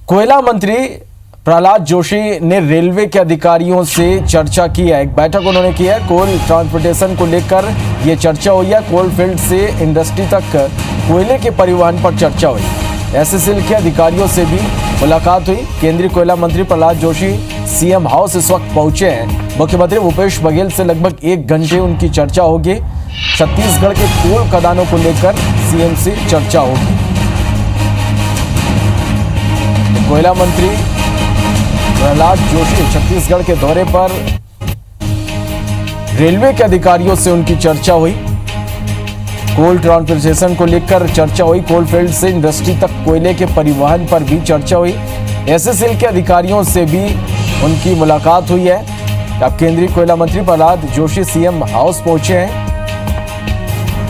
कोयला मंत्री प्रहलाद जोशी ने रेलवे के अधिकारियों से चर्चा की है। एक बैठक उन्होंने की है। कोल ट्रांसपोर्टेशन को लेकर ये चर्चा हुई है। कोल फील्ड से इंडस्ट्री तक कोयले के परिवहन पर चर्चा हुई। एससीएल के अधिकारियों से भी मुलाकात हुई। केंद्रीय कोयला मंत्री प्रहलाद जोशी सीएम हाउस इस वक्त पहुंचे हैं। मुख्यमंत्री भूपेश बघेल से लगभग 1 घंटे उनकी चर्चा होगी। छत्तीसगढ़ के कोल खदानों को लेकर सीएम से चर्चा होगी। कोयला मंत्री प्रहलाद जोशी छत्तीसगढ़ के दौरे पर रेलवे के अधिकारियों से उनकी चर्चा हुई। कोल ट्रांसपोर्टेशन को लेकर चर्चा हुई। कोल फील्ड से इंडस्ट्री तक कोयले के परिवहन पर भी चर्चा हुई। एससीएल के अधिकारियों से भी उनकी मुलाकात हुई है। अब केंद्रीय कोयला मंत्री प्रहलाद जोशी सीएम हाउस पहुंचे हैं।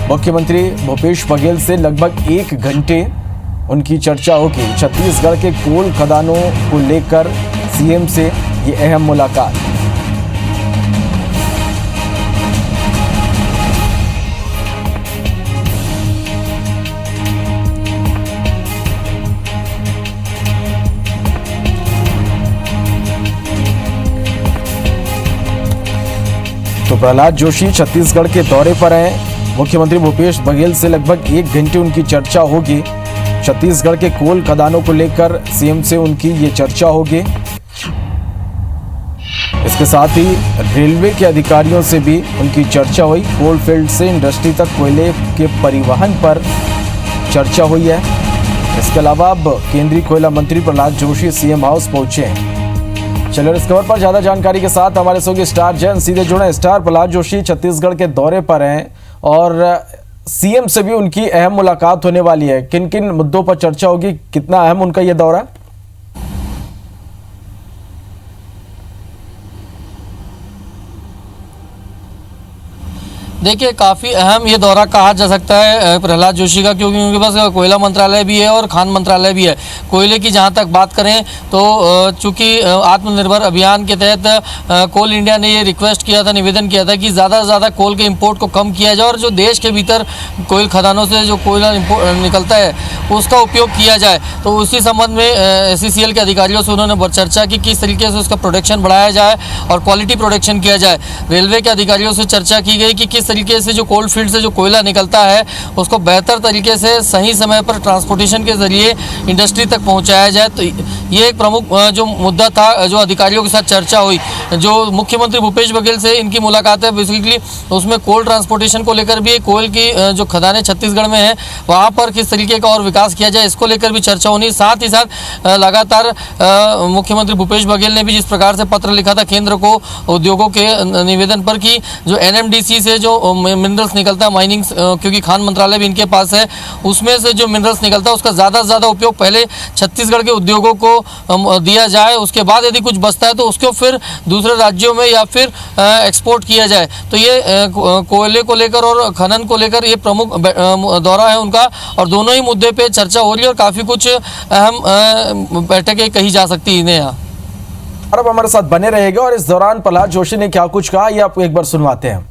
मुख्यमंत्री भूपेश बघेल से लगभग 1 घंटे उनकी चर्चा होगी। छत्तीसगढ़ के कोल खदानों को लेकर सीएम से ये अहम मुलाकात। तो प्रहलाद जोशी छत्तीसगढ़ के दौरे पर हैं। मुख्यमंत्री भूपेश बघेल से लगभग 1 घंटे उनकी चर्चा होगी। छत्तीसगढ़ के कोल खदानों को लेकर सीएम से उनकी ये चर्चा होगी। इसके साथ ही रेलवे के अधिकारियों से भी उनकी चर्चा हुई। कोल फील्ड से इंडस्ट्री तक कोयले के परिवहन पर चर्चा हुई है। इसके अलावा अब केंद्रीय कोयला मंत्री प्रहलाद जोशी सीएम हाउस पहुंचे हैं। चलिए इस खबर पर ज्यादा जानकारी के साथ हमारे सहयोगी स्टार जैन सीधे जुड़े। स्टार, प्रहलाद जोशी छत्तीसगढ़ के दौरे पर हैं और सीएम से भी उनकी अहम मुलाकात होने वाली है। किन किन मुद्दों पर चर्चा होगी? कितना अहम उनका यह दौरा? देखिए, काफ़ी अहम ये दौरा कहा जा सकता है प्रहलाद जोशी का, क्योंकि उनके पास कोयला मंत्रालय भी है और खान मंत्रालय भी है। कोयले की जहाँ तक बात करें तो चूँकि आत्मनिर्भर अभियान के तहत कोल इंडिया ने ये रिक्वेस्ट किया था, निवेदन किया था कि ज़्यादा से ज़्यादा कोल के इंपोर्ट को कम किया जाए और जो देश के भीतर कोयल खदानों से जो कोयला निकलता है उसका उपयोग किया जाए। तो उसी संबंध में एससीएल के अधिकारियों से उन्होंने चर्चा की किस तरीके से उसका प्रोडक्शन बढ़ाया जाए और क्वालिटी प्रोडक्शन किया जाए। रेलवे के अधिकारियों से चर्चा की गई कि किस तरीके से जो कोल फील्ड से जो कोयला निकलता है उसको बेहतर तरीके से सही समय पर ट्रांसपोर्टेशन के जरिए इंडस्ट्री तक पहुंचाया जाए। तो ये एक प्रमुख जो मुद्दा था, जो अधिकारियों के साथ चर्चा हुई। जो मुख्यमंत्री भूपेश बघेल से इनकी मुलाकात है, बेसिकली उसमें कोल ट्रांसपोर्टेशन को लेकर भी, कोयल की जो खदानें छत्तीसगढ़ में हैं वहाँ पर किस तरीके का और विकास किया जाए, इसको लेकर भी चर्चा होनी। साथ ही साथ लगातार मुख्यमंत्री भूपेश बघेल ने भी जिस प्रकार से पत्र लिखा था केंद्र को उद्योगों के निवेदन पर कि जो एनएमडीसी से जो मिनरल्स निकलता है, माइनिंग, क्योंकि खान मंत्रालय भी इनके पास है, उसमें से जो मिनरल्स निकलता है उसका ज़्यादा से ज़्यादा उपयोग पहले छत्तीसगढ़ के उद्योगों को दिया जाए। उसके बाद यदि कुछ बचता है तो उसको फिर दूसरे राज्यों में या फिर एक्सपोर्ट किया जाए। तो ये कोयले को लेकर और खनन को लेकर ये प्रमुख दौरा है उनका, और दोनों ही मुद्दे पे चर्चा हो रही है और काफ़ी कुछ अहम बैठकें कही जा सकती है इन्हें यहाँ। और अब हमारे साथ बने रहेगा और इस दौरान प्रहलाद जोशी ने क्या कुछ कहा ये आपको एक बार सुनवाते हैं।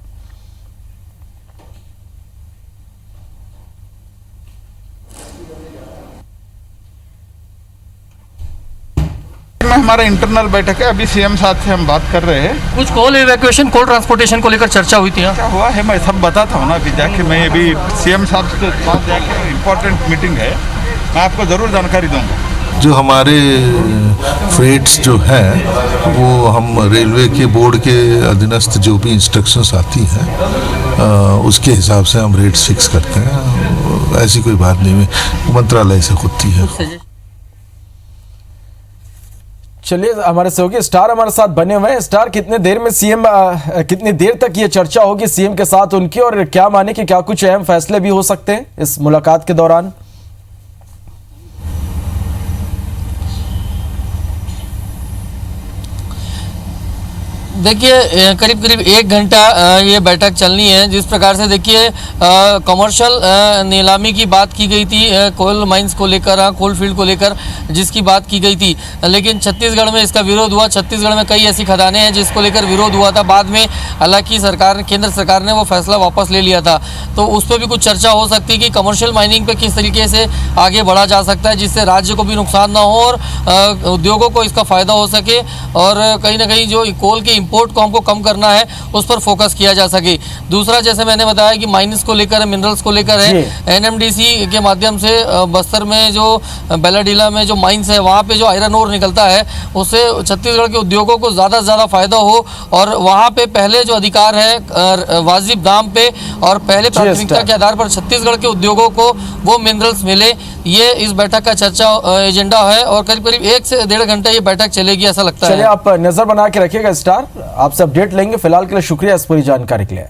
हमारा इंटरनल बैठक है, अभी सीएम साहब से हम बात कर रहे हैं। कुछ कोल इवैक्यूएशन, कोल ट्रांसपोर्टेशन को लेकर चर्चा हुई थी। क्या हुआ है मैं सब बताता हूँ ना, अभी जाके मैं अभी सीएम साहब के पास जाके इम्पोर्टेंट मीटिंग है, मैं आपको ज़रूर जानकारी दूंगा। जो हमारे फ्रेट्स जो हैं वो हम रेलवे के बोर्ड के अधीनस्थ जो भी इंस्ट्रक्शंस आती हैं उसके हिसाब से हम रेट्स फिक्स करते हैं। ऐसी कोई बात नहीं है, मंत्रालय से होती है। चलिए हमारे सहयोगी स्टार हमारे साथ बने हुए हैं। स्टार, कितने देर में कितनी देर तक ये चर्चा होगी सीएम के साथ उनकी, और क्या माने कि क्या कुछ अहम फैसले भी हो सकते हैं इस मुलाकात के दौरान? देखिए करीब करीब 1 घंटा ये बैठक चलनी है। जिस प्रकार से देखिए कमर्शियल नीलामी की बात की गई थी कोल माइंस को लेकर, कोल फील्ड को लेकर जिसकी बात की गई थी, लेकिन छत्तीसगढ़ में इसका विरोध हुआ। छत्तीसगढ़ में कई ऐसी खदानें हैं जिसको लेकर विरोध हुआ था। बाद में हालांकि केंद्र सरकार ने वो फैसला वापस ले लिया था। तो उस पर भी कुछ चर्चा हो सकती है कि कमर्शियल माइनिंग पे किस तरीके से आगे बढ़ा जा सकता है जिससे राज्य को भी नुकसान ना हो और उद्योगों को इसका फ़ायदा हो सके, और कहीं ना कहीं जो कोल के इंपोर्ट को हमको कम करना है उस पर फोकस किया जा सके। दूसरा, जैसे मैंने बताया कि माइनिंग्स को लेकर है, मिनरल्स को लेकर है, एनएमडीसी के माध्यम से बस्तर में जो बेलाडीला में जो माइंस है वहाँ पे जो आयरन ओर निकलता है उससे छत्तीसगढ़ के उद्योगों को ज़्यादा से ज़्यादा फ़ायदा हो और वहाँ पे पहले जो अधिकार है वाजिब दाम पे और पहले प्राथमिकता के आधार पर छत्तीसगढ़ के उद्योगों को वो मिनरल्स मिले। ये इस बैठक का चर्चा एजेंडा है और करीब करीब 1 से 1.5 घंटा ये बैठक चलेगी ऐसा लगता है। चलिए आप नजर बना के रखिएगा स्टार, आपसे अपडेट लेंगे। फिलहाल के लिए शुक्रिया इस पूरी जानकारी के लिए।